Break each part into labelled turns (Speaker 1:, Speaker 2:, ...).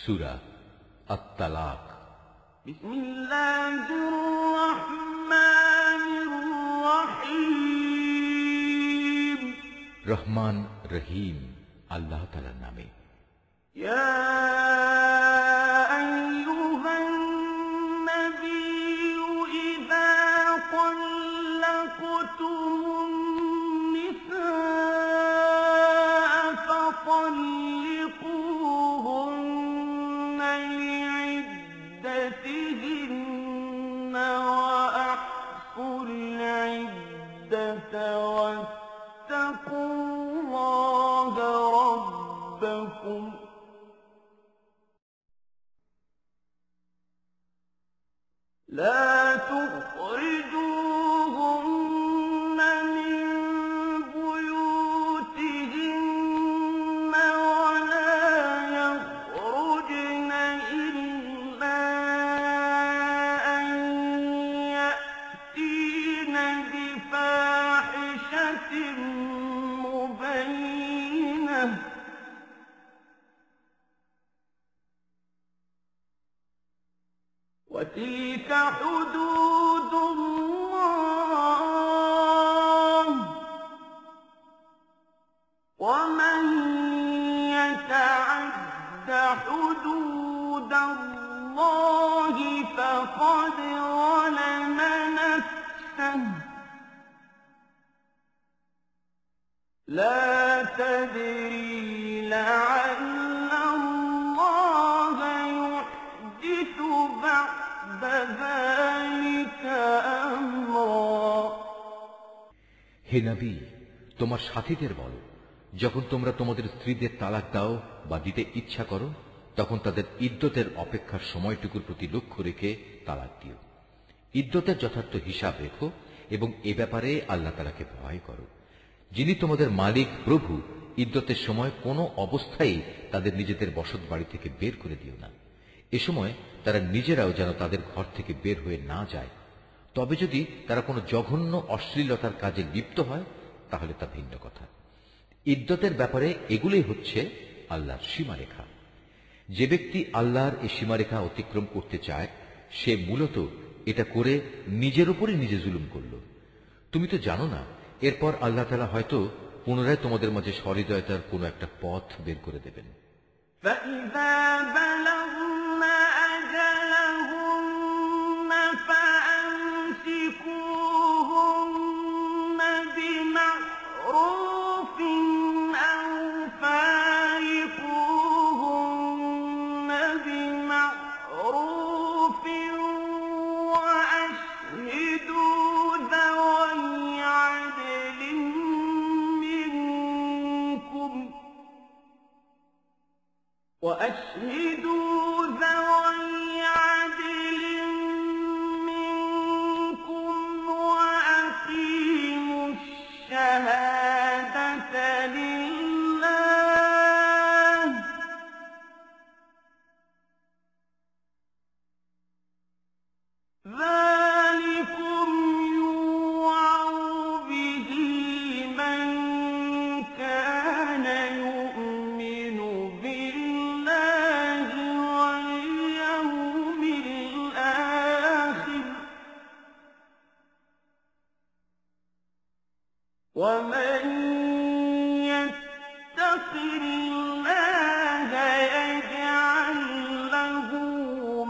Speaker 1: সূরা আত-তালাক।
Speaker 2: বিসমিল্লাহির রহমানির রহিম।
Speaker 1: রহমান রহিম আল্লাহ তাআলার নামে।
Speaker 2: ইয়া لا تخرجوهن من بيوتهن ولا يخرجن إلا أن يأتين بفاحشة مبينة وتلك حدود الله ومن يتعد حدود الله فقد ظلم نفسه لا تدري لعل الله يحدث بعد ذلك أمرا।
Speaker 1: হে নবী, তোমার সাথীদের বলো, যখন তোমরা তোমাদের স্ত্রীদের তালাক দাও বা দিতে ইচ্ছা করো, তখন তাদের ইদ্যতের অপেক্ষার সময়টুকুর প্রতি লক্ষ্য রেখে তালাক দিও। ইদ্যতের যথার্থ হিসাব রেখো এবং এ ব্যাপারে আল্লাহ তাআলাকে ভয় করো। যিনি তোমাদের মালিক প্রভু, ইদ্যতের সময় কোনো অবস্থায় তাদের নিজেদের বসত বাড়ি থেকে বের করে দিও না। এ সময় তারা নিজেরাও যেন তাদের ঘর থেকে বের হয়ে না যায়। তবে যদি তারা কোনো জঘন্য অশ্লীলতার কাজে লিপ্ত হয় তাহলে তা ভিন্ন কথা। ইদ্যতের ব্যাপারে এগুলোই হচ্ছে আল্লাহর সীমারেখা। যে ব্যক্তি আল্লাহর এই সীমারেখা অতিক্রম করতে চায় সে মূলত এটা করে নিজের উপরই নিজে জুলুম করল। তুমি তো জানো না, এরপর আল্লাহ তাআলা হয়তো পুনরায় তোমাদের মাঝে সহৃদয়তার কোনো একটা পথ বের করে দেবেন।
Speaker 2: فإذا بلغن أجلهن فأمسكوهن بمعروف أو فارقوهن بمعروف وأشهدوا ذوي عدل منكم وأقيموا الشهادة لله ذلكم يوعظ به من كان يؤمن بالله واليوم الآخر ومن يتق الله يجعل له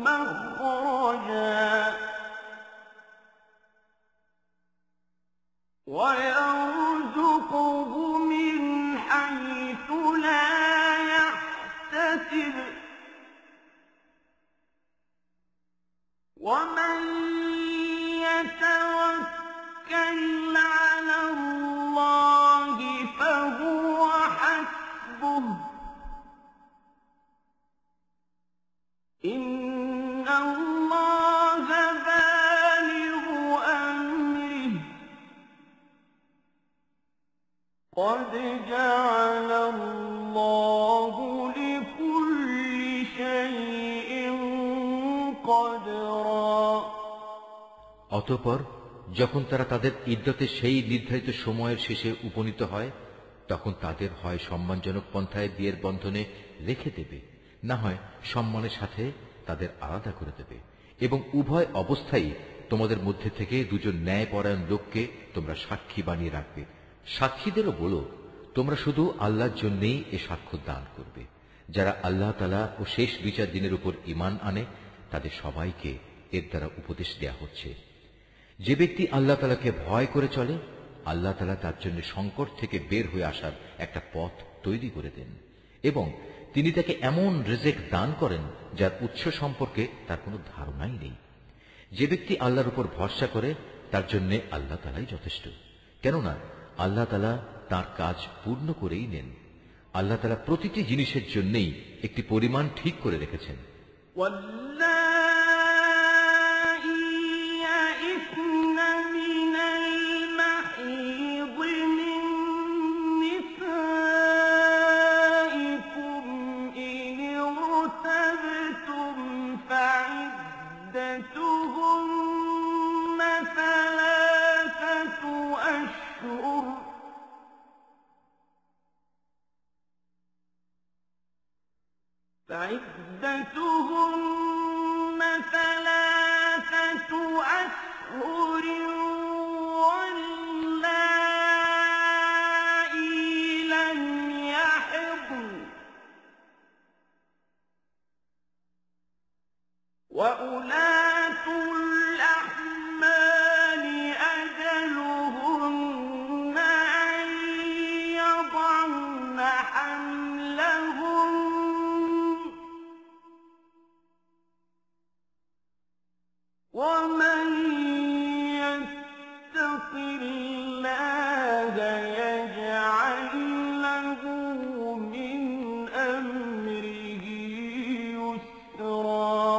Speaker 2: مخرجا ويرزقه من حيث لا يحتسب ومن يتوكل على الله فهو حسبه إن الله بالغ أمره قد جعل الله لكل شيء قدرا।
Speaker 1: অতঃপর যখন তারা তাদের ইদ্যতের সেই নির্ধারিত সময়ের শেষে উপনীত হয় তখন তাদের হয় সম্মানজনক পন্থায় বিয়ের বন্ধনে রেখে দেবে, না হয় সম্মানের সাথে তাদের আলাদা করে দেবে, এবং উভয় অবস্থায় তোমাদের মধ্যে থেকে দুজন ন্যায়পরায়ণ লোককে তোমরা সাক্ষী বানিয়ে রাখবে। সাক্ষীদেরও বলো, তোমরা শুধু আল্লাহর জন্যই এ সাক্ষ্য দান করবে। যারা আল্লাহ তাআলা ও শেষ বিচার দিনের উপর ঈমান আনে তাদের সবাইকে এর দ্বারা উপদেশ দেয়া হচ্ছে। যে ব্যক্তি আল্লাহ তাআলাকে ভয় করে চলে, আল্লাহ তাআলা তার জন্য সংকট থেকে বের হয়ে আসার একটা পথ তৈরি করে দেন, এবং তিনি তাকে এমন রিজিক দান করেন যার উৎস সম্পর্কে তার কোনো ধারণাই নেই। যে ব্যক্তি আল্লাহর উপর ভরসা করে তার জন্য আল্লাহ তাআলাই যথেষ্ট, কেননা আল্লাহ তাআলা তার কাজ পূর্ণ করেই নেন। আল্লাহ তাআলা প্রতিটি জিনিসের জন্যই একটি পরিমাণ ঠিক করে রেখেছেন।
Speaker 2: فعدتهن ثلاثة أشهر واللائي لم يحضن وأولاة الأحمال أجلهن أن يضعن حملهن ومن يتق الله يجعل له من أمره يسرا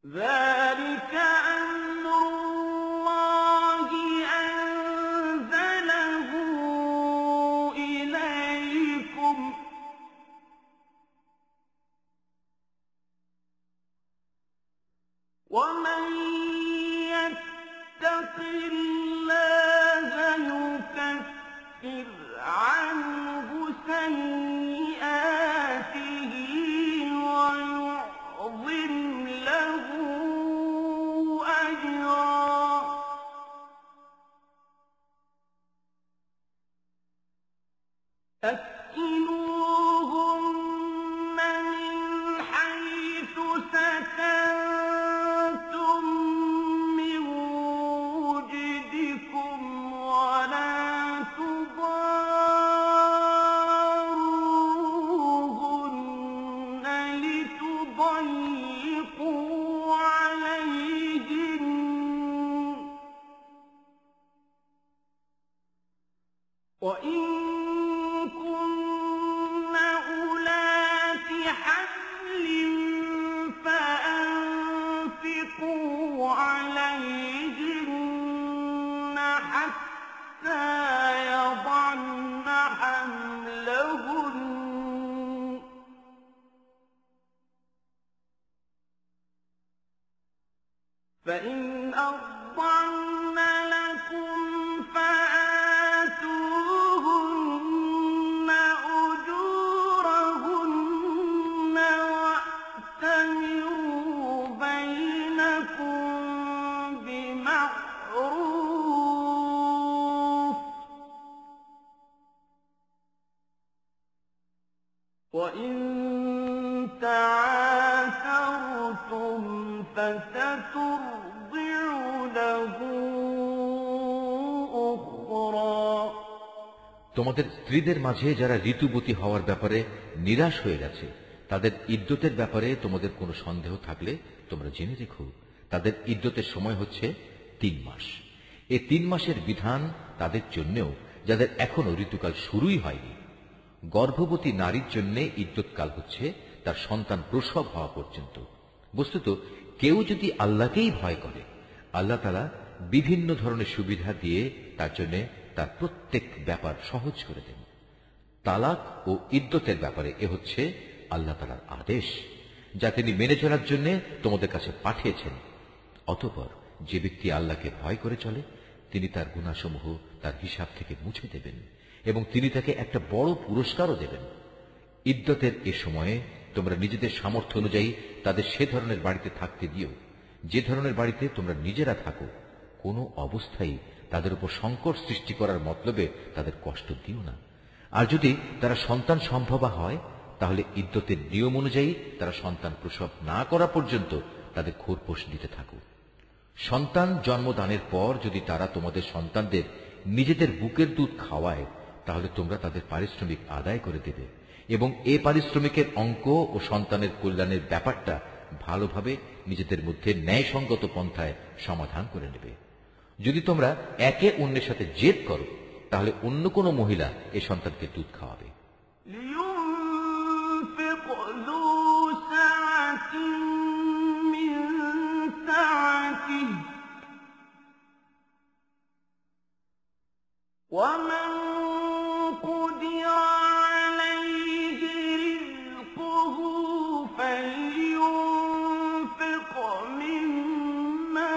Speaker 2: ذلك أمر الله أنزله إليكم ومن يتق الله يكفر عنه سيئاته ويعظم له أجرا أسكنوهن من حيث سكنتم من وجدكم ولا تضاروهن لتضيقوا عليهن وإن كن أولات حمل فأنفقوا عليهن حتى يضعن حملهن فإن أرضعن لكم فآتوهن أجورهن واعتمروا بينكم بمعروف وإن تعاثرتم فسترضع له أخرى
Speaker 1: তোমাদের স্ত্রীদের মাঝে যারা ঋতুবতী হওয়ার ব্যাপারে নিরাশ হয়ে গেছে, তাদের ইদ্যতের ব্যাপারে তোমাদের কোনো সন্দেহ থাকলে তোমরা জেনে রেখো, তাদের ইদ্যতের সময় হচ্ছে 3 মাস। এই 3 মাসের বিধান তাদের জন্যেও যাদের এখনো ঋতুকাল শুরুই হয়নি। গর্ভবতী নারীর জন্য ইদ্যৎকাল হচ্ছে তার সন্তান প্রসব হওয়া পর্যন্ত। বস্তুত কেউ যদি আল্লাহকেই ভয় করে, আল্লাহ তাআলা বিভিন্ন ধরনের সুবিধা দিয়ে তার জন্য তার প্রত্যেক ব্যাপার সহজ করে দেন। তালাক ও ইদ্যতের ব্যাপারে এ হচ্ছে আল্লাহ তাআলার আদেশ, যা তিনি মেনে চলার জন্য তোমাদের কাছে পাঠিয়েছেন। অতঃপর যে ব্যক্তি আল্লাহকে ভয় করে চলে, তিনি তার গুনাহসমূহ তার হিসাব থেকে মুছে দেবেন এবং তিনি তাকে একটা বড় পুরস্কারও দেবেন। ইদ্দতের এ সময়ে তোমরা নিজেদের সামর্থ্য অনুযায়ী তাদের সে ধরনের বাড়িতে থাকতে দিও যে ধরনের বাড়িতে তোমরা নিজেরা থাকো। কোনো অবস্থায় তাদের উপর সংকট সৃষ্টি করার মতলবে তাদের কষ্ট দিও না। আর যদি তারা সন্তান সম্ভবা হয় তাহলে ইদ্দতের নিয়ম অনুযায়ী তারা সন্তান প্রসব না করা পর্যন্ত তাদের খোরপোশ দিতে থাকো। সন্তান জন্মদানের পর যদি তারা তোমাদের সন্তানদের নিজেদের বুকের দুধ খাওয়ায় তাহলে তোমরা তাদের পারিশ্রমিক আদায় করে দেবে এবং এ পারিশ্রমিকের অঙ্ক ও সন্তানের কল্যাণের ব্যাপারটা ভালোভাবে নিজেদের মধ্যে ন্যায়সঙ্গত পন্থায় সমাধান করে নেবে। যদি তোমরা একে অন্যের সাথে জেদ করো তাহলে অন্য কোনো মহিলা এ সন্তানকে দুধ খাওয়াবে।
Speaker 2: لينفق ذو سعة من سعته ومن قدر عليه رزقه فلينفق مما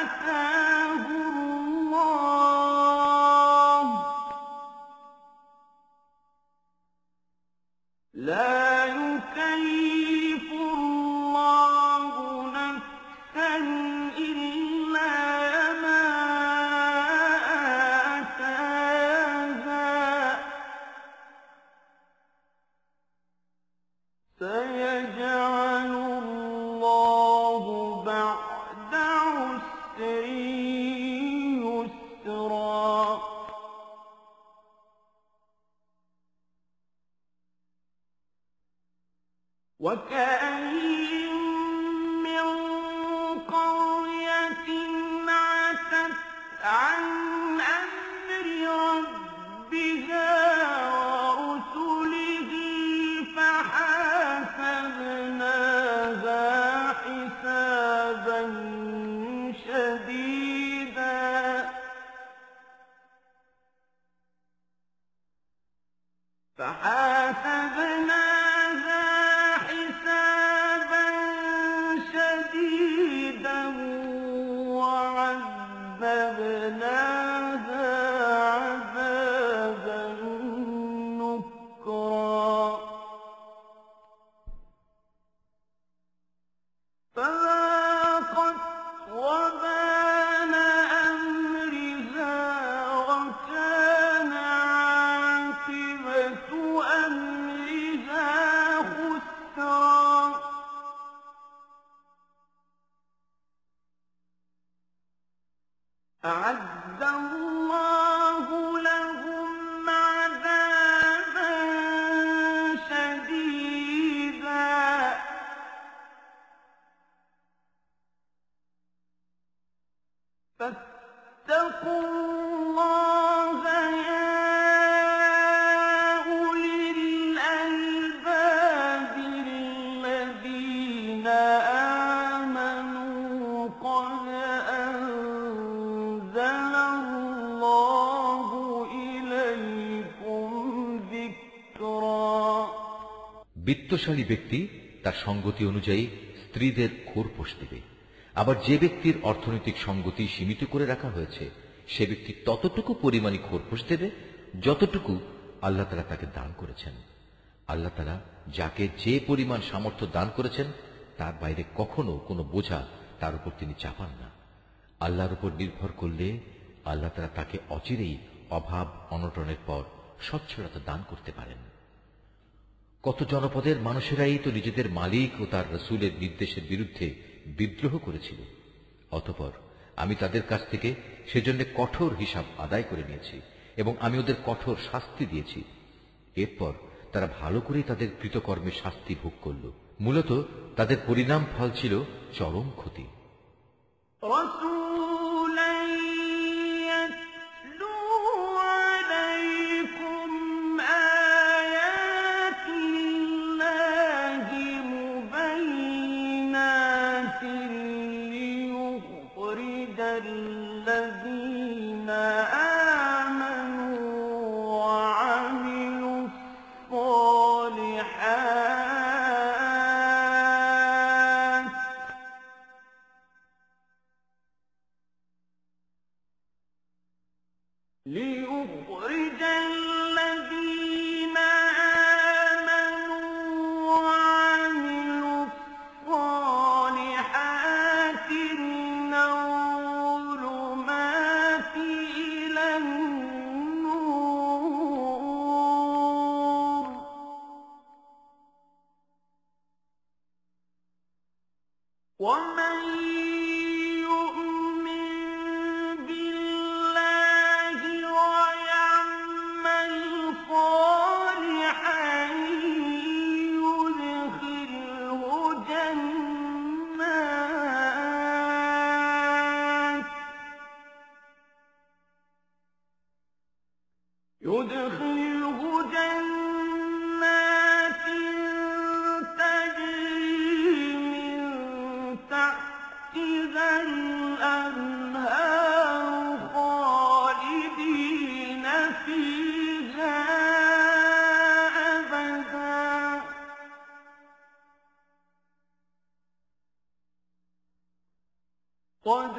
Speaker 2: آتاه الله لا يكلف الله نفسا إلا ما آتاها سيجعل الله بعد عسر يسرا وكأين من قرية عتت عن أمر ربها ورسله فحاسبناها حسابا شديدا وعذبناها عذابا نكرا فذاقت وبال أمرها وكان عاقبة أمرها خسرا أعد الله لهم عذابا شديدا فاتقوا الله يا أولي الألباب الذين آمنوا قد أنزل الله إليكم ذكرا
Speaker 1: বিত্তশালী ব্যক্তি তার সঙ্গতি অনুযায়ী স্ত্রীদের খোরপোশ দেবে। আবার যে ব্যক্তির অর্থনৈতিক সঙ্গতি সীমিত করে রাখা হয়েছে সে ব্যক্তি ততটুকু পরিমাণে খোরপোশ দেবে যতটুকু আল্লাহ তাআলা তাকে দান করেছেন। আল্লাহ তাআলা যাকে যে পরিমাণ সামর্থ্য দান করেছেন তার বাইরে কখনো কোনো বোঝা তার উপর তিনি চাপান না। আল্লাহর উপর নির্ভর করলে আল্লাহ তাআলা তাকে অচিরেই অভাব অনটনের পর সচ্ছলতা দান করতে পারেন। কত জনপদের মানুষেরাই তো নিজেদের মালিক ও তার রাসূলের নির্দেশের বিরুদ্ধে বিদ্রোহ করেছিল, অতঃপর আমি তাদের কাছ থেকে সেজন্য কঠোর হিসাব আদায় করে নিয়েছি এবং আমি ওদের কঠোর শাস্তি দিয়েছি। এরপর তারা ভালো করেই তাদের কৃতকর্মের শাস্তি ভোগ করল। মূলত তাদের পরিণাম ফল ছিল চরম ক্ষতি।
Speaker 2: رسولا يتلو عليكم آيات الله مبينات ليخرج الذين آمنوا وعملوا الصالحات ليخرج الذين آمنوا وعملوا الصالحات من الظلمات إلى النور ومن يؤمن بالله ويعمل صالحا يدخله جنات تجري من تحتها الأنهار خالدين فيها أبدا قد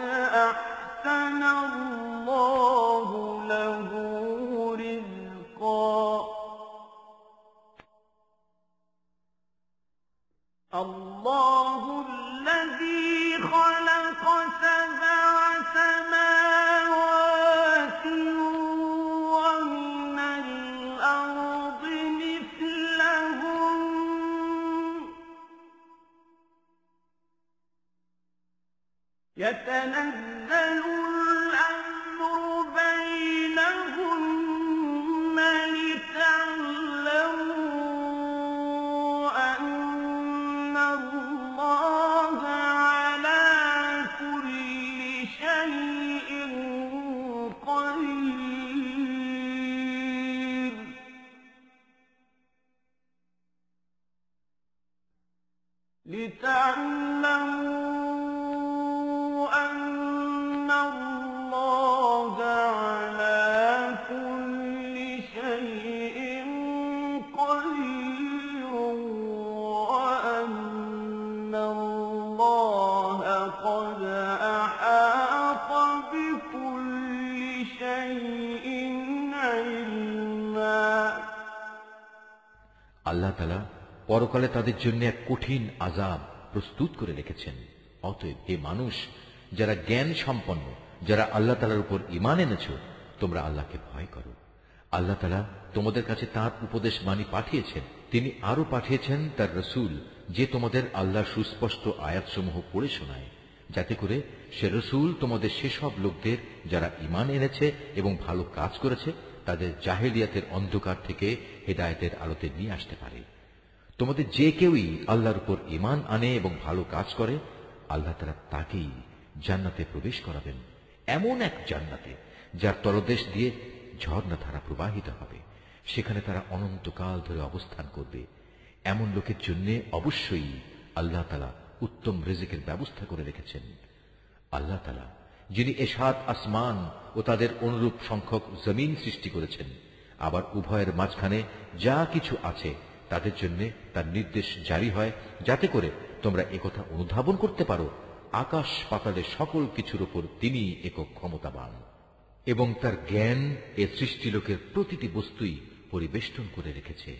Speaker 2: أحسن الله له رزقا الله الذي خلق سبع سماوات ومن الأرض مثلهم يتنزل الأمر بينهن لتعلموا أن الله على كل شيء قدير لتعلموا أن الله على كل شيء قدير وأن الله قد أحاط بكل شيء علما
Speaker 1: আল্লাহ তাআলা পরকালে তাদের জন্য এক কঠিন আযাব প্রস্তুত করে রেখেছেন। অতএব হে মানুষ, যারা জ্ঞান সম্পন্ন, যারা আল্লাহ তাআলার উপর ঈমান এনেছো, তোমরা আল্লাহকে ভয় করো। আল্লাহ তাআলা তোমাদের কাছে তাঁর উপদেশ বাণী পাঠিয়েছেন। তিনি আরো পাঠিয়েছেন তার রাসূল, যে তোমাদের আল্লাহর সুস্পষ্ট আয়াতসমূহ পড়ে শোনায়, যাতে করে সে রাসূল তোমাদের সেসব লোকদের যারা ঈমান এনেছে এবং ভালো কাজ করেছে তাদের জাহেলিয়াতের অন্ধকার থেকে হেদায়েতের আলোতে নিয়ে আসতে পারে। তোমাদের যে কেউই আল্লাহর উপর ঈমান আনে এবং ভালো কাজ করে, আল্লাহ তাআলা তাকেই জান্নাতে প্রবেশ করাবেন, এমন এক জান্নাতে যার তলদেশ দিয়ে ঝর্ণাধারা প্রবাহিত হবে। সেখানে তারা অনন্তকাল ধরে অবস্থান করবে। এমন লোকের জন্য অবশ্যই আল্লাহ তাআলা উত্তম রিজিকের ব্যবস্থা করে রেখেছেন। আল্লাহ তাআলা যিনি এ ৭ আসমান ও তাদের অনুরূপ সংখ্যক জমিন সৃষ্টি করেছেন, আবার উভয়ের মাঝখানে যা কিছু আছে তাদের জন্য তার নির্দেশ জারি হয়, যাতে করে তোমরা একথা অনুধাবন করতে পারো আকাশ পাতালের সকল কিছুর উপর তিনি একক ক্ষমতাবান, এবং তার জ্ঞান এ সৃষ্টিলোকের প্রতিটি বস্তুই পরিবেষ্টন করে রেখেছে।